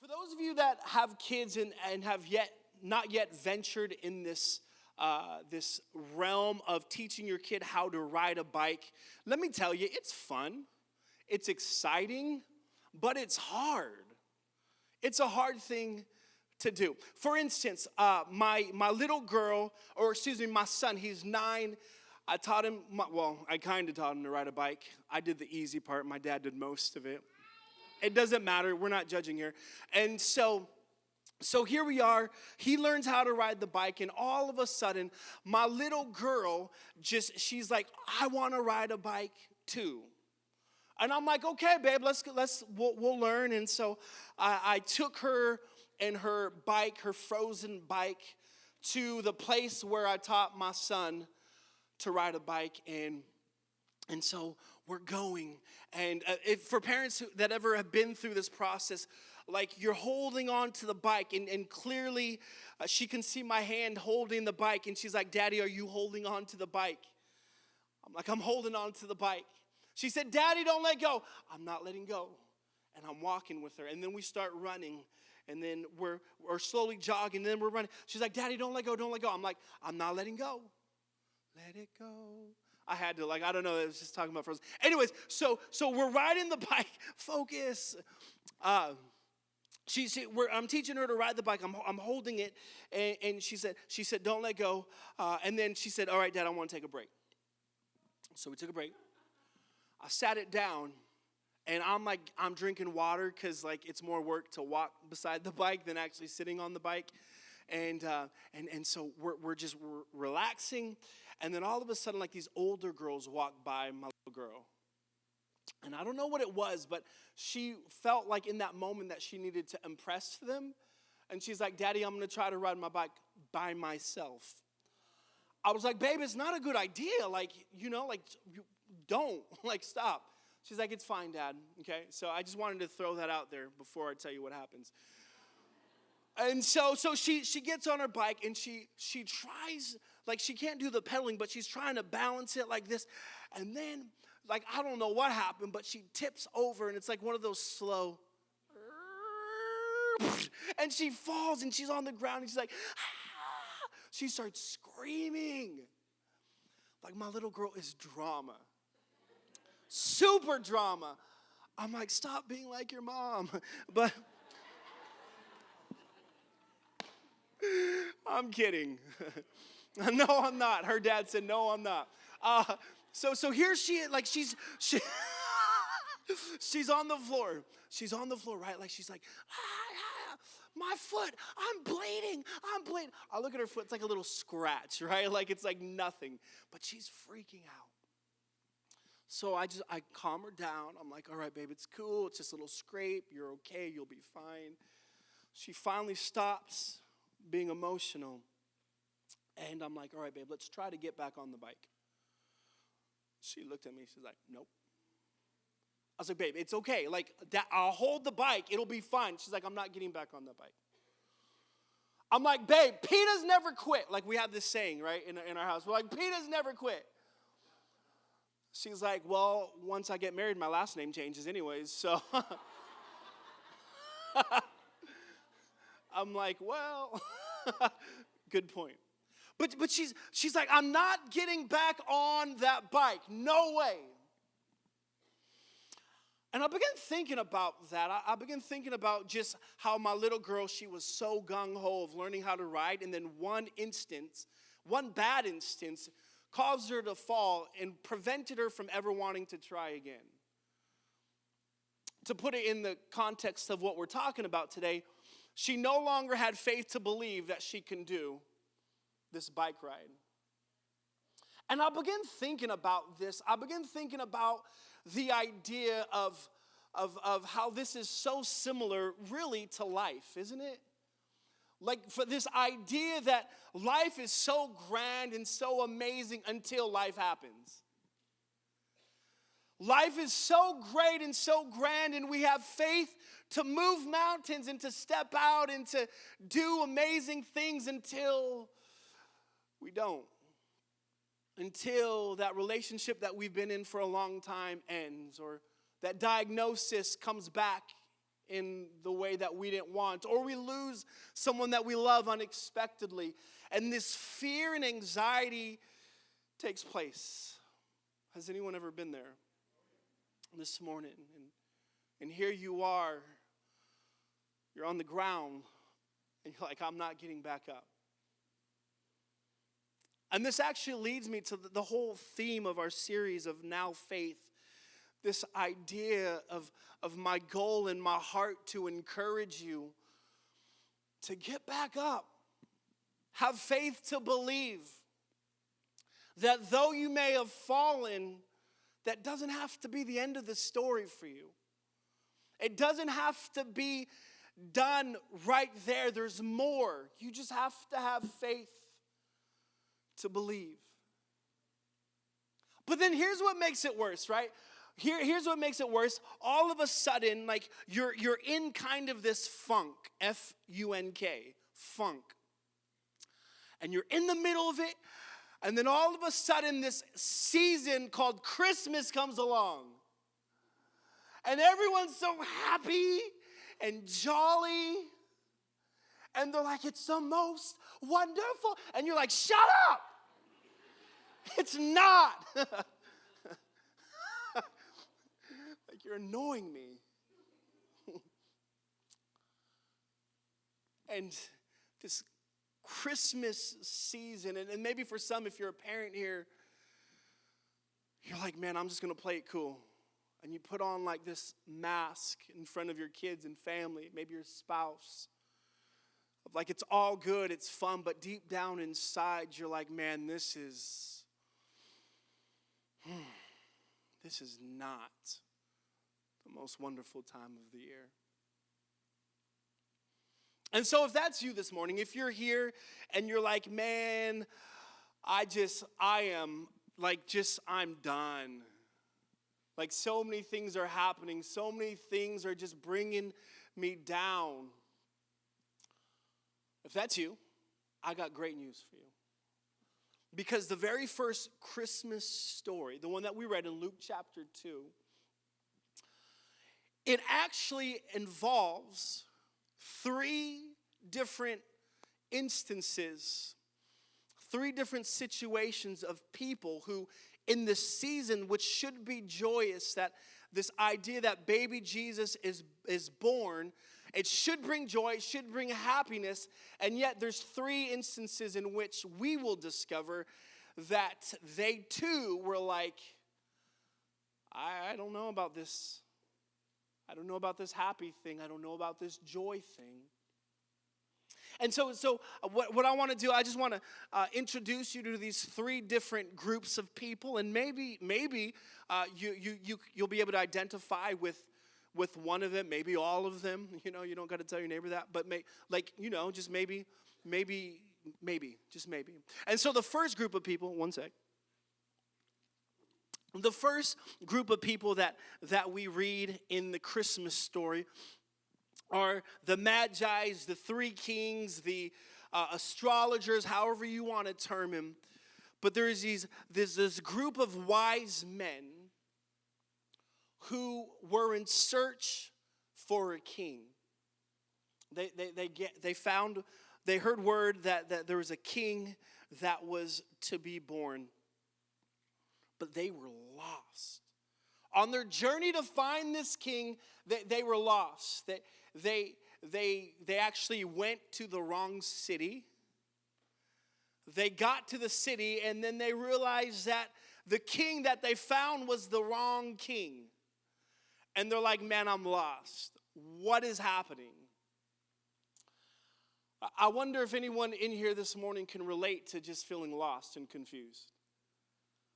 For those of you that have kids and have not yet ventured in this this realm of teaching your kid how to ride a bike, let me tell you, it's fun, it's exciting, but it's hard. It's a hard thing to do. For instance, my little girl, or excuse me, my son, he's 9. I taught him, I kind of taught him to ride a bike. I did the easy part. My dad did most of it. It doesn't matter. We're not judging here. And so here we are. He learns how to ride the bike, and all of a sudden, my little girl she's like, I want to ride a bike too. And I'm like, okay, babe, we'll learn. And so I took her and her bike, her frozen bike, to the place where I taught my son to ride a bike, and so we're going. And if for parents that ever have been through this process, like you're holding on to the bike, and clearly she can see my hand holding the bike, and she's like, Daddy, are you holding on to the bike? I'm like, I'm holding on to the bike. She said, Daddy, don't let go. I'm not letting go. And I'm walking with her, and then we start running, and then we're slowly jogging, and then we're running. She's like, Daddy, don't let go, don't let go. I'm like, I'm not letting go. Let it go. I had to, I don't know, I was just talking about frozen. Anyways, so we're riding the bike. Focus. I'm teaching her to ride the bike. I'm holding it, and she said, don't let go. And then she said, all right, Dad, I want to take a break. So we took a break. I sat it down, and I'm drinking water because it's more work to walk beside the bike than actually sitting on the bike. And so we're relaxing, and then all of a sudden, these older girls walk by my little girl. And I don't know what it was, but she felt like in that moment that she needed to impress them. And she's like, Daddy, I'm going to try to ride my bike by myself. I was like, babe, it's not a good idea. Don't. Stop. She's like, it's fine, Dad. Okay? So I just wanted to throw that out there before I tell you what happens. And so she gets on her bike, and she tries, she can't do the pedaling, but she's trying to balance it like this. And then, I don't know what happened, but she tips over, and it's like one of those slow, and she falls, and she's on the ground, and she's like, ah! She starts screaming. My little girl is drama. Super drama. I'm like, stop being like your mom. But I'm kidding. No, I'm not. Her dad said, no, I'm not. So here she is, she's on the floor. She's on the floor, right? She's like, my foot, I'm bleeding. I look at her foot, it's like a little scratch, right? It's like nothing. But she's freaking out. So I calm her down. I'm like, all right, babe, it's cool. It's just a little scrape. You're okay. You'll be fine. She finally stops being emotional. And I'm like, all right, babe, let's try to get back on the bike. She looked at me. She's like, nope. I was like, babe, it's okay. I'll hold the bike. It'll be fine. She's like, I'm not getting back on the bike. I'm like, babe, PETA's never quit. We have this saying, right, in our house. We're like, PETA's never quit. She's like, well, once I get married, my last name changes anyways, so. I'm like, well, good point. But she's like, I'm not getting back on that bike. No way. And I began thinking about that. I began thinking about just how my little girl, she was so gung-ho of learning how to ride, and then one bad instance, caused her to fall and prevented her from ever wanting to try again. To put it in the context of what we're talking about today, she no longer had faith to believe that she can do this bike ride. And I began thinking about this. I began thinking about the idea of how this is so similar really to life, isn't it? For this idea that life is so grand and so amazing until life happens. Life is so great and so grand, and we have faith to move mountains and to step out and to do amazing things until we don't. Until that relationship that we've been in for a long time ends, or that diagnosis comes back in the way that we didn't want, or we lose someone that we love unexpectedly. And this fear and anxiety takes place. Has anyone ever been there this morning? And here you are, you're on the ground, and you're like, I'm not getting back up. And this actually leads me to the whole theme of our series of Now Faith. This idea of my goal in my heart to encourage you to get back up. Have faith to believe that though you may have fallen, that doesn't have to be the end of the story for you. It doesn't have to be done right there. There's more. You just have to have faith to believe. But then here's what makes it worse, right? Here's what makes it worse. All of a sudden, like you're in kind of this funk, F-U-N-K, funk. And you're in the middle of it, and then all of a sudden this season called Christmas comes along. And everyone's so happy and jolly. And they're like, it's the most wonderful. And you're like, shut up. It's not. Like, you're annoying me. And this Christmas season, and maybe for some, if you're a parent here, you're like, man, I'm just going to play it cool. And you put on like this mask in front of your kids and family, maybe your spouse. Like, it's all good, it's fun, but deep down inside, you're like, man, this is not the most wonderful time of the year. And so if that's you this morning, if you're here and you're like, man, I'm done. Like, so many things are happening. So many things are just bringing me down. If that's you, I got great news for you. Because the very first Christmas story, the one that we read in Luke chapter 2, it actually involves 3 different instances, 3 different situations of people who, in this season, which should be joyous, that this idea that baby Jesus is born, it should bring joy, it should bring happiness, and yet there's 3 instances in which we will discover that they too were like, I don't know about this. I don't know about this happy thing. I don't know about this joy thing. And so what I want to do, I just want to introduce you to these 3 different groups of people, and maybe you'll be able to identify with one of them, maybe all of them. You know, you don't got to tell your neighbor that, but just maybe. And so the first group of people, one sec. The first group of people that we read in the Christmas story are the Magi's, the 3 kings, the astrologers, however you want to term him. But there's this group of wise men who were in search for a king. They heard word that there was a king that was to be born. But they were lost. On their journey to find this king, they were lost. They actually went to the wrong city. They got to the city, and then they realized that the king that they found was the wrong king. And they're like, man, I'm lost. What is happening? I wonder if anyone in here this morning can relate to just feeling lost and confused.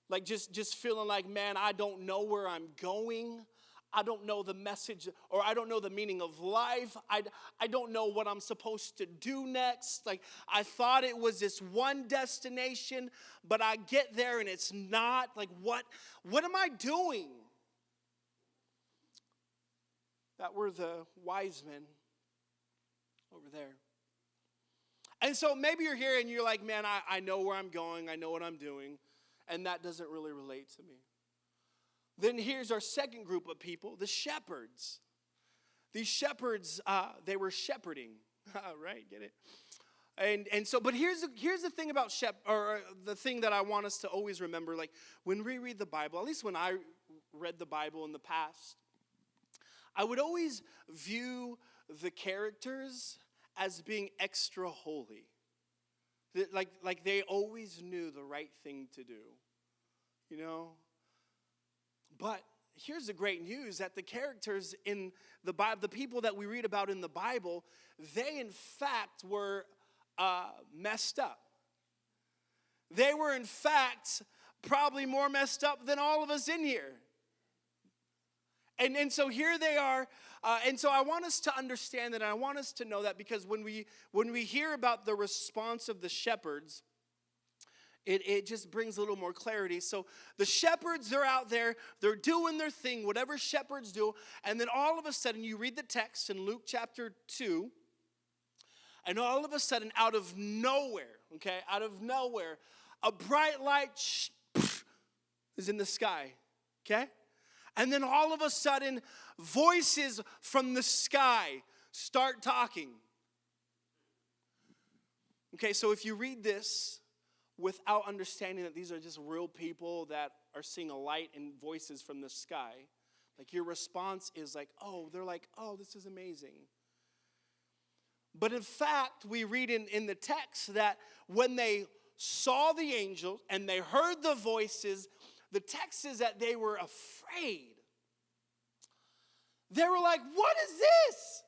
Like just feeling like, man, I don't know where I'm going. I don't know the message, or I don't know the meaning of life. I don't know what I'm supposed to do next. Like, I thought it was this one destination, but I get there and it's not. Like, what am I doing? That were the wise men over there. And so maybe you're here and you're like, man, I know where I'm going. I know what I'm doing. And that doesn't really relate to me. Then here's our second group of people, the shepherds. These shepherds, they were shepherding, right? Get it? And so, but here's the thing about or the thing that I want us to always remember. Like when we read the Bible, at least when I read the Bible in the past, I would always view the characters as being extra holy. Like they always knew the right thing to do, you know? But here's the great news, that the characters in the Bible, the people that we read about in the Bible, they in fact were messed up. They were in fact probably more messed up than all of us in here. And so here they are, and so I want us to understand that, and I want us to know that, because when we hear about the response of the shepherds, it just brings a little more clarity. So the shepherds, they're out there, they're doing their thing, whatever shepherds do, and then all of a sudden, you read the text in Luke chapter 2, and all of a sudden, out of nowhere, a bright light is in the sky, okay? And then all of a sudden, voices from the sky start talking. Okay, so if you read this without understanding that these are just real people that are seeing a light and voices from the sky, like your response is like, oh, they're like, oh, this is amazing. But in fact, we read in the text that when they saw the angels and they heard the voices, the text says that they were afraid. They were like, what is this?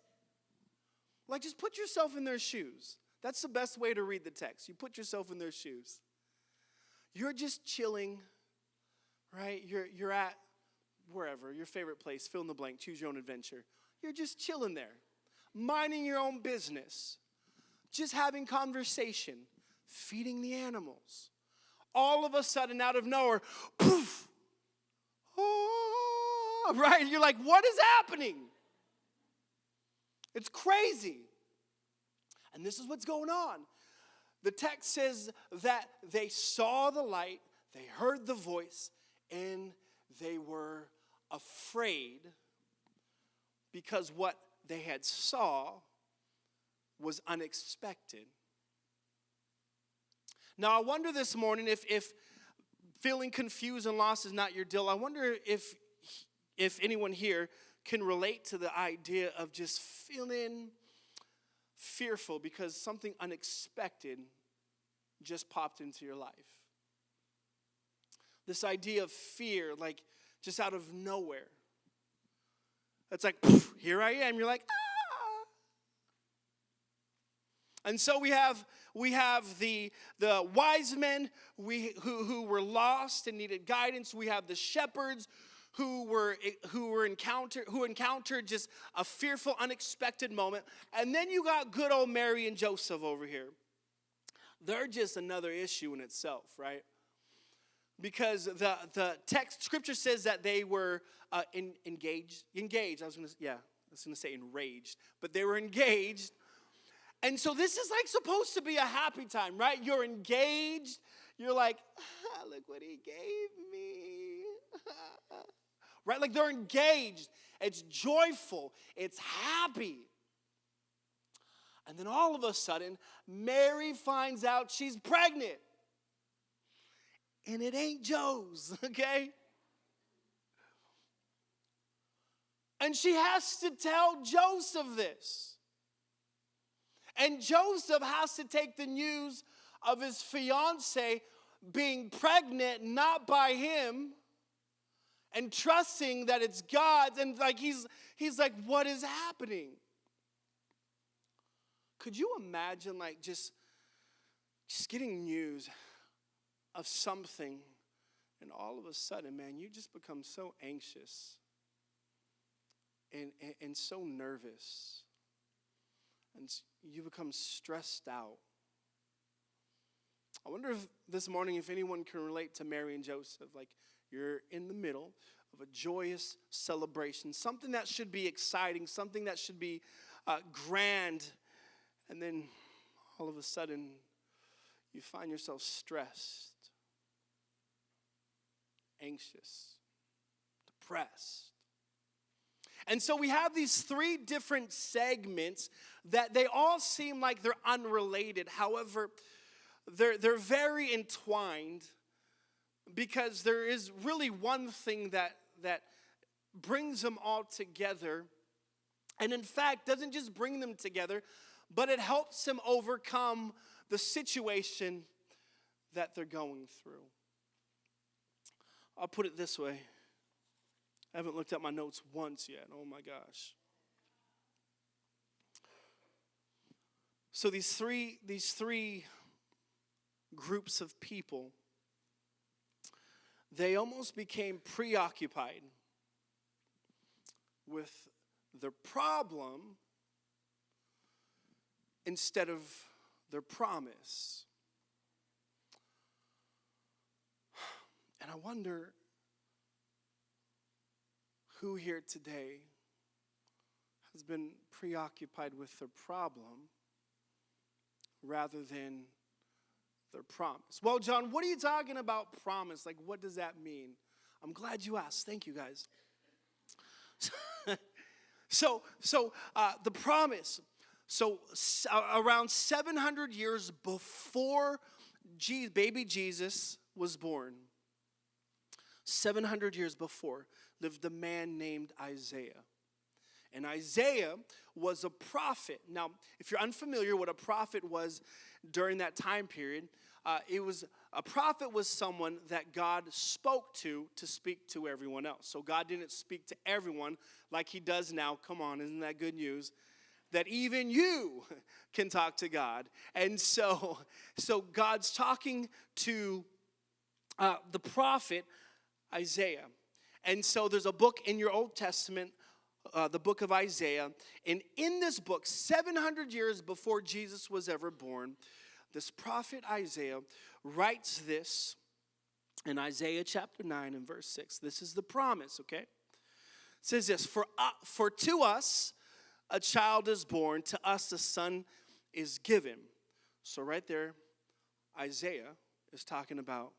Like, just put yourself in their shoes. That's the best way to read the text. You put yourself in their shoes. You're just chilling, right? You're at wherever, your favorite place, fill in the blank, choose your own adventure. You're just chilling there, minding your own business, just having conversation, feeding the animals. All of a sudden, out of nowhere, poof, oh, right? You're like, what is happening? It's crazy. And this is what's going on. The text says that they saw the light, they heard the voice, and they were afraid because what they had saw was unexpected. Now, I wonder this morning if feeling confused and lost is not your deal. I wonder if anyone here can relate to the idea of just feeling fearful because something unexpected just popped into your life. This idea of fear, like just out of nowhere. It's like, poof, here I am. You're like, ah. And so we have the wise men who were lost and needed guidance. We have the shepherds who encountered just a fearful, unexpected moment. And then you got good old Mary and Joseph over here. They're just another issue in itself, right? Because the text, scripture says that they were engaged. I was going to say enraged, but they were engaged. And so this is like supposed to be a happy time, right? You're engaged. You're like, look what he gave me. Right? Like they're engaged. It's joyful. It's happy. And then all of a sudden, Mary finds out she's pregnant. And it ain't Joe's, okay? And she has to tell Joseph this. And Joseph has to take the news of his fiance being pregnant, not by him, and trusting that it's God's. And like he's like, what is happening? Could you imagine like just getting news of something, and all of a sudden, man, you just become so anxious and so nervous, and you become stressed out. I wonder if this morning, if anyone can relate to Mary and Joseph, like you're in the middle of a joyous celebration, something that should be exciting, something that should be grand, and then all of a sudden, you find yourself stressed, anxious, depressed. And so we have these three different segments that they all seem like they're unrelated. However, they're very entwined because there is really one thing that brings them all together. And in fact, doesn't just bring them together, but it helps them overcome the situation that they're going through. I'll put it this way. I haven't looked at my notes once yet. Oh my gosh. So these three groups of people, they almost became preoccupied with their problem instead of their promise. And I wonder who here today has been preoccupied with their problem rather than their promise. Well, John, what are you talking about promise? Like, what does that mean? I'm glad you asked. Thank you, guys. So the promise. So around 700 years before baby Jesus was born, 700 years before, lived a man named Isaiah. And Isaiah was a prophet. Now, if you're unfamiliar what a prophet was during that time period, a prophet was someone that God spoke to speak to everyone else. So God didn't speak to everyone like he does now. Come on, isn't that good news? That even you can talk to God. And so God's talking to the prophet Isaiah. And so there's a book in your Old Testament, the book of Isaiah. And in this book, 700 years before Jesus was ever born, this prophet Isaiah writes this in Isaiah chapter 9 and verse 6. This is the promise, okay? It says this, for to us a child is born, to us a son is given. So right there, Isaiah is talking about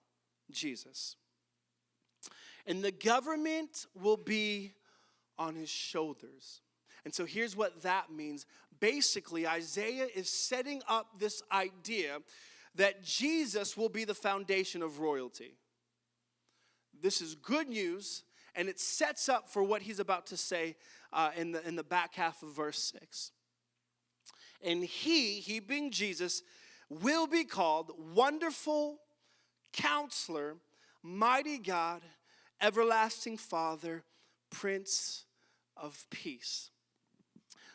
Jesus. And the government will be on his shoulders. And so here's what that means. Basically, Isaiah is setting up this idea that Jesus will be the foundation of royalty. This is good news, and it sets up for what he's about to say in the back half of verse 6. And he being Jesus, will be called Wonderful Counselor, Mighty God, Everlasting Father, Prince of Peace.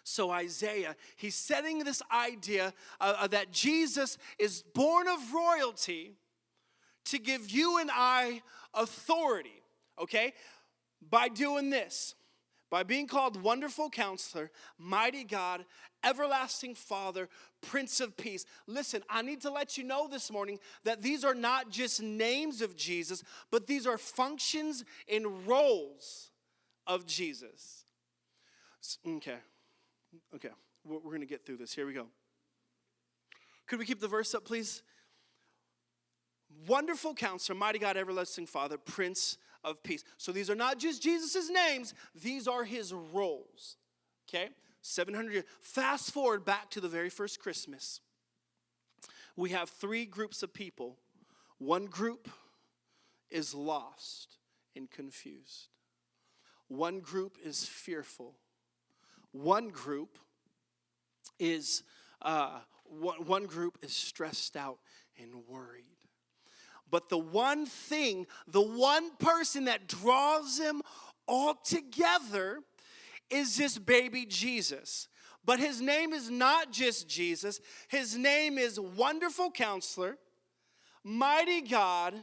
So Isaiah, he's setting this idea that Jesus is born of royalty to give you and I authority, okay? By doing this, by being called Wonderful Counselor, Mighty God, Everlasting Father, Prince of Peace. Listen, I need to let you know this morning that these are not just names of Jesus, but these are functions and roles of Jesus. Okay, we're going to get through this. Here we go. Could we keep the verse up, please? Wonderful Counselor, Mighty God, Everlasting Father, Prince of Peace. So these are not just Jesus' names, these are his roles. Okay? 700 years. Fast forward back to the very first Christmas. We have three groups of people. One group is lost and confused. One group is fearful. One group is stressed out and worried. But the one thing, the one person that draws them all together is this baby Jesus. But his name is not just Jesus. His name is Wonderful Counselor, Mighty God,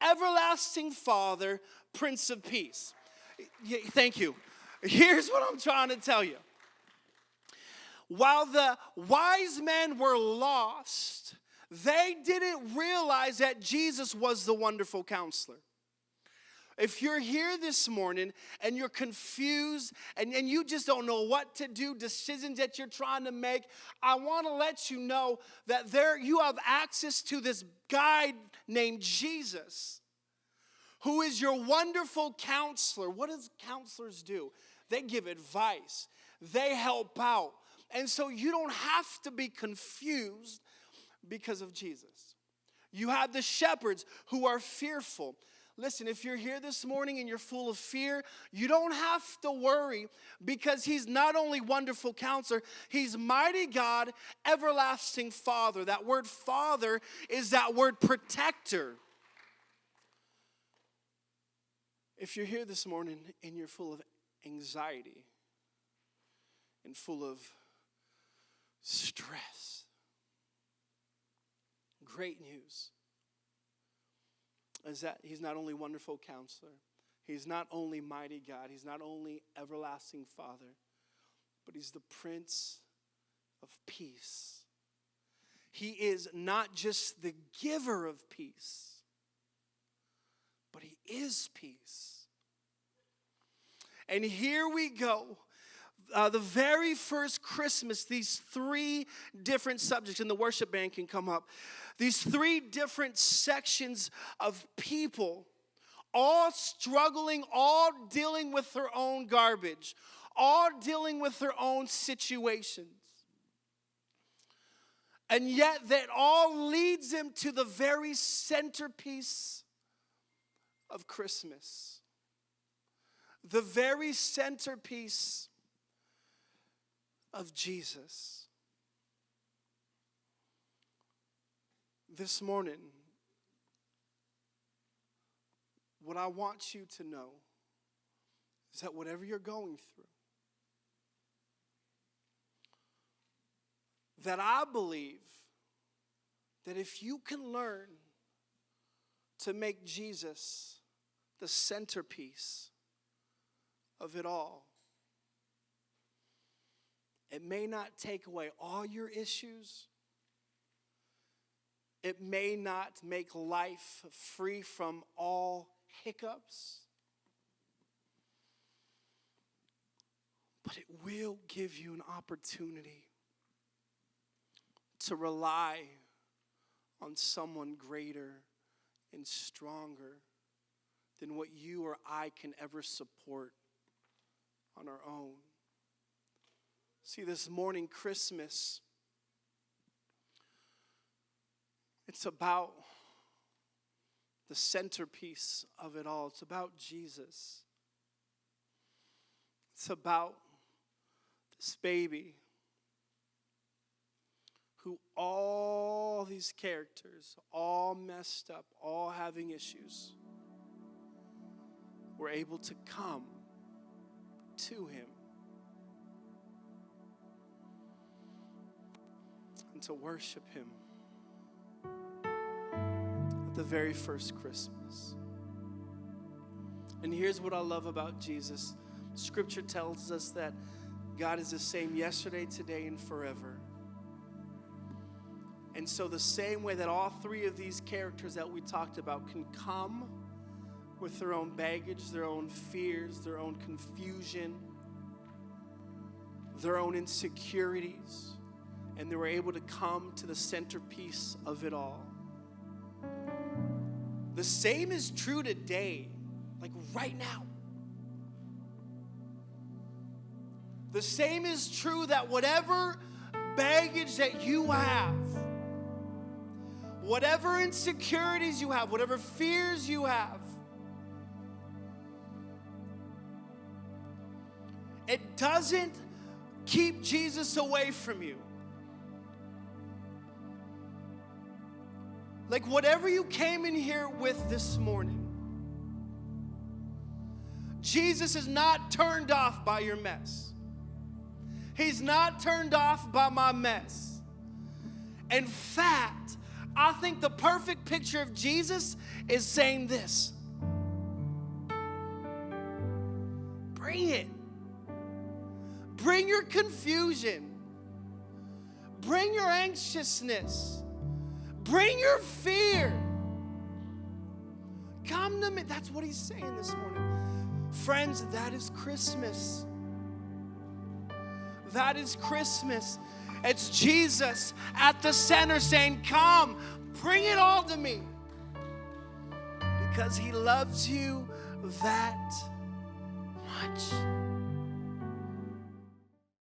Everlasting Father, Prince of Peace. Thank you. Here's what I'm trying to tell you. While the wise men were lost, they didn't realize that Jesus was the Wonderful Counselor. If you're here this morning and you're confused and you just don't know what to do, decisions that you're trying to make, I want to let you know that you have access to this guide named Jesus, who is your Wonderful Counselor. What does counselors do? They give advice. They help out. And so you don't have to be confused because of Jesus. You have the shepherds who are fearful. Listen, if you're here this morning and you're full of fear, you don't have to worry, because he's not only wonderful counselor, he's mighty God, everlasting Father. That word Father is that word protector. If you're here this morning and you're full of anxiety and full of stress, great news is that he's not only wonderful counselor, he's not only mighty God, he's not only everlasting Father, but he's the Prince of Peace. He is not just the giver of peace, but he is peace. And here we go. The very first Christmas, these three different subjects, and the worship band can come up. These three different sections of people, all struggling, all dealing with their own garbage, all dealing with their own situations. And yet that all leads them to the very centerpiece of Christmas. The very centerpiece of Jesus. This morning, what I want you to know is that whatever you're going through, that I believe that if you can learn to make Jesus the centerpiece of it all, it may not take away all your issues. It may not make life free from all hiccups. But it will give you an opportunity to rely on someone greater and stronger than what you or I can ever support on our own. See, this morning, Christmas, it's about the centerpiece of it all. It's about Jesus. It's about this baby who all these characters, all messed up, all having issues, were able to come to him and to worship him at the very first Christmas. And here's what I love about Jesus. Scripture tells us that God is the same yesterday, today, and forever. And so the same way that all three of these characters that we talked about can come with their own baggage, their own fears, their own confusion, their own insecurities, and they were able to come to the centerpiece of it all. The same is true today, like right now. The same is true that whatever baggage that you have, whatever insecurities you have, whatever fears you have, it doesn't keep Jesus away from you. Like whatever you came in here with this morning, Jesus is not turned off by your mess. He's not turned off by my mess. In fact, I think the perfect picture of Jesus is saying this: bring it. Bring your confusion. Bring your anxiousness. Bring your fear. Come to me. That's what he's saying this morning. Friends, that is Christmas. That is Christmas. It's Jesus at the center saying, come, bring it all to me. Because he loves you that much.